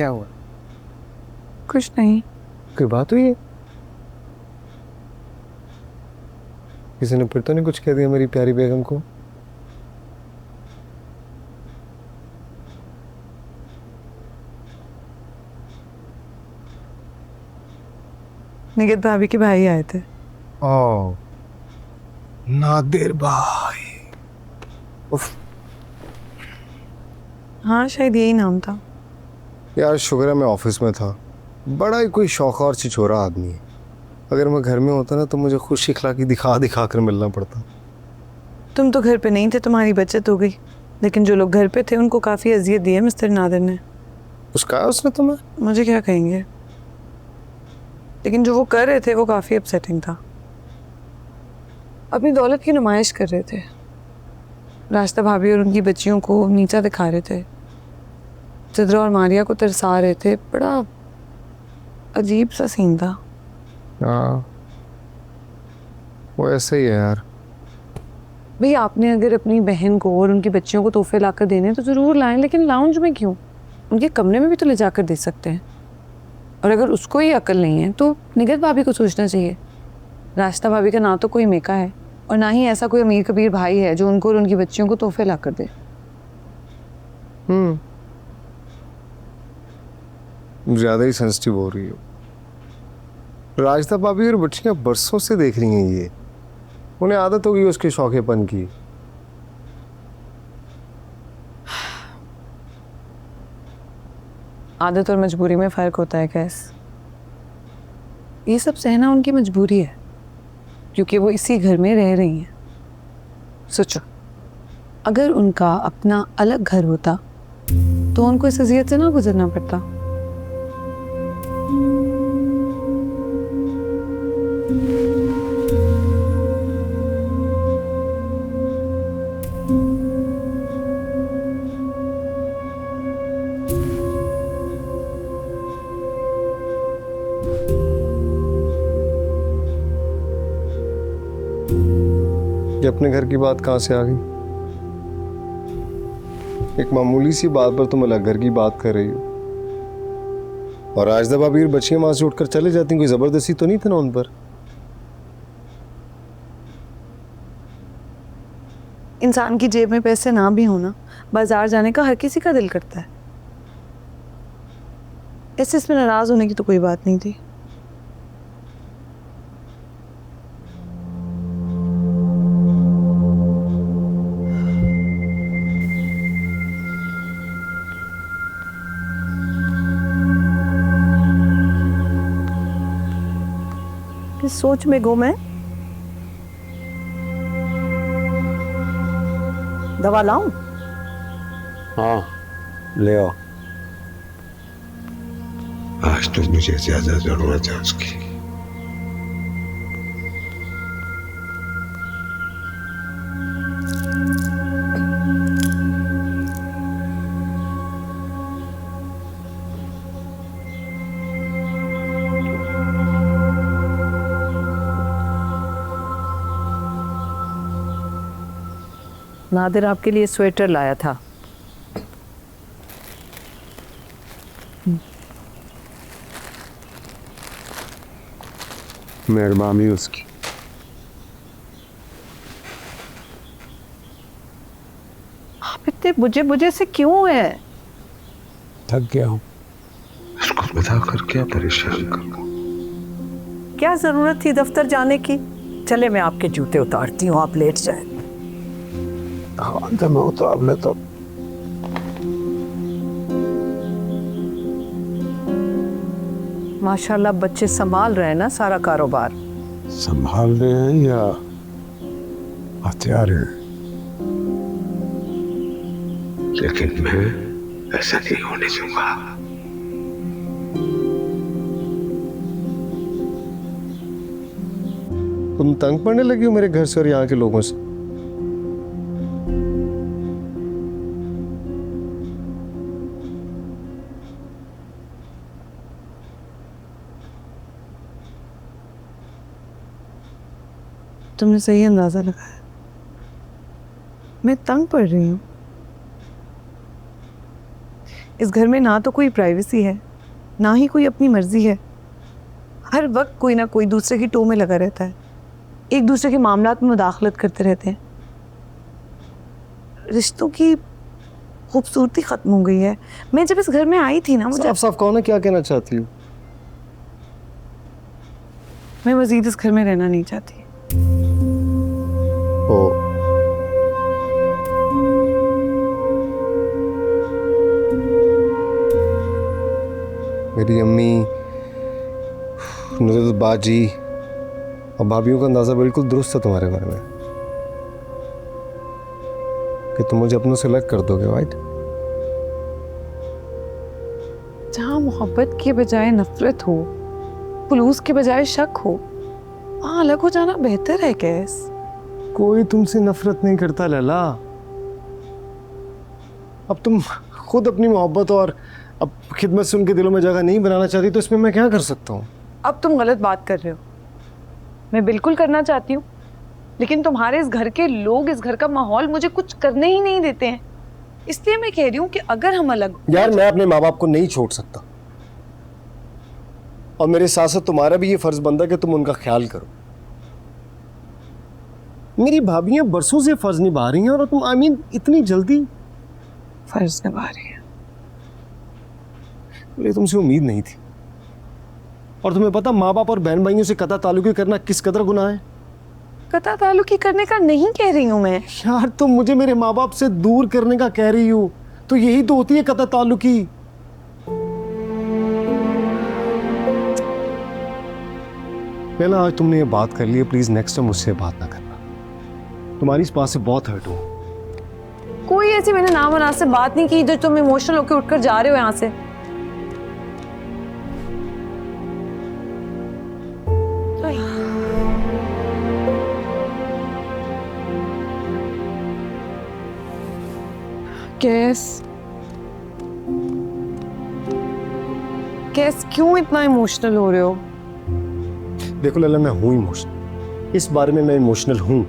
क्या हुआ? कुछ नहीं। कोई बात हुई है? किसी ने फिर तो नहीं कुछ कह दिया मेरी प्यारी बेगम को? निगत भाभी के भाई आए थे। ओ, नादिर भाई। उफ, हाँ शायद यही नाम था। यार शुक्र है मैं ऑफिस में था। बड़ा ही कोई शौक छिछोरा आदमी है। अगर मैं घर में होता ना तो मुझे खुशी खिला दिखा दिखा कर मिलना पड़ता। तुम तो घर पे नहीं थे, तुम्हारी बचत हो गई, लेकिन जो लोग घर पे थे उनको काफ़ी अजियत दी है मिस्टर नादिर ने। कुछ कहा उसने तुम्हें? मुझे क्या कहेंगे, लेकिन जो वो कर रहे थे वो काफ़ी अपसेटिंग था। अपनी दौलत की नुमाइश कर रहे थे। रास्ता भाभी और उनकी बच्चियों को नीचा दिखा रहे थे। चिद्रा और मारिया को तरसा रहे थे। बड़ा अजीब सा सीन था। हाँ, वो ऐसे ही है यार। भाई आपने अगर अपनी बहन को और उनकी बच्चियों को तोहफे लाकर देने तो ज़रूर लाएं, लेकिन लाउंज में क्यों? उनके कमरे में भी तो ले जाकर दे सकते हैं। और अगर उसको ही अकल नहीं है तो निगत भाभी को सोचना चाहिए। रास्ता भाभी का ना तो कोई मेका है और ना ही ऐसा कोई अमीर कबीर भाई है जो उनको और उनकी बच्चियों को तोहफे ला कर दे। ज्यादा ही सेंसिटिव हो रही हो। राजता भाभी और बच्चियां बरसों से देख रही हैं ये। उन्हें आदत होगी उसके शौकेपन की। आदत और मजबूरी में फ़र्क होता है कैस। ये सब सहना उनकी मजबूरी है क्योंकि वो इसी घर में रह रही हैं। सोचो, अगर उनका अपना अलग घर होता तो उनको इस अजियत से ना गुजरना पड़ता। ये अपने घर की बात कहाँ से आ गई? एक मामूली सी बात पर तुम अलग घर की बात कर रही हो। और राजदा भाभी और बच्चियां वहां से उठकर चले जाती, कोई जबरदस्ती तो नहीं था ना उन पर? इंसान की जेब में पैसे ना भी होना, बाजार जाने का हर किसी का दिल करता है। ऐसे इसमें नाराज होने की तो कोई बात नहीं थी। किस सोच में गुम है? दवा लाऊं? हाँ, ले आओ। आज तो मुझे ज्यादा जरूरत है उसकी। नादिर आपके लिए स्वेटर लाया था। मेहरबानी उसकी। आप इतने बुझे बुझे से क्यों है? थक गया हूँ। उसको बता कर क्या परेशान करूँ? क्या जरूरत थी दफ्तर जाने की? चले मैं आपके जूते उतारती हूँ, आप लेट जाए। अंत में उतार ले तो। माशाल्लाह बच्चे संभाल रहे हैं ना सारा कारोबार? संभाल रहे हैं या हथियार हैं? लेकिन मैं ऐसा नहीं होने दूंगा। तुम तंग पड़ने लगी हो मेरे घर से और यहाँ के लोगों से। तुमने सही अंदाजा लगाया। मैं तंग पड़ रही हूँ। इस घर में ना तो कोई प्राइवेसी है, ना ही कोई अपनी मर्जी है। हर वक्त कोई ना कोई दूसरे की टो में लगा रहता है, एक दूसरे के मामलात में मुदाखलत करते रहते हैं। रिश्तों की खूबसूरती खत्म हो गई है। मैं जब इस घर में आई थी ना, मुझे साफ साफ कहो ना, क्या कहना चाहती हूँ? मैं मजीद इस घर में रहना नहीं चाहती। ओ, मेरी अम्मी, नुसरत बाजी और भाभीियों का अंदाज़ा बिल्कुल दुरुस्त है तुम्हारे बारे में कि तुम मुझे अपनों से अलग कर दोगे, राइट? जहाँ मोहब्बत के बजाय नफरत हो, पुलूस के बजाय शक हो, वहाँ अलग हो जाना बेहतर है। कैस, कोई तुमसे नफरत नहीं करता लैला। अब तुम खुद अपनी मोहब्बत और अब खिदमत से उनके दिलों में जगह नहीं बनाना चाहती, तो इसमें मैं क्या कर सकता हूँ? अब तुम गलत बात कर रहे हो। मैं बिल्कुल करना चाहती हूँ, लेकिन तुम्हारे इस घर के लोग, इस घर का माहौल मुझे कुछ करने ही नहीं देते हैं। इसलिए मैं कह रही हूँ कि अगर हम अलग, यार मैं अपने माँ बाप को नहीं छोड़ सकता, और मेरे साथ साथ तुम्हारा भी ये फर्ज बनता है कि तुम उनका ख्याल करो। मेरी भाभियां बरसों से फर्ज निभा रही हैं और तुम इतनी जल्दी। फर्ज निभा रही है। मुझे तुमसे उम्मीद नहीं थी। और तुम्हें पता, माँ बाप और बहन भाइयों से कता ताल्लुकी करना किस कदर गुनाह है? कता ताल्लुकी करने का नहीं कह रही हूँ मैं। यार तुम मुझे मेरे माँ बाप से दूर करने का कह रही हो, तो यही तो होती है कता ताल्लुकी। पहला आज तुमने ये बात कर ली है, प्लीज नेक्स्ट टाइम मुझसे बात ना करना। तुम्हारी इस बात से बहुत हर्ट हूं। कोई ऐसी मैंने नामुनासिब बात नहीं की जो तुम इमोशनल होकर उठकर जा रहे हो यहाँ से। कैस क्यों इतना इमोशनल हो रहे हो? देखो लैला, मैं हूं इमोशनल, इस बारे में मैं इमोशनल हूं,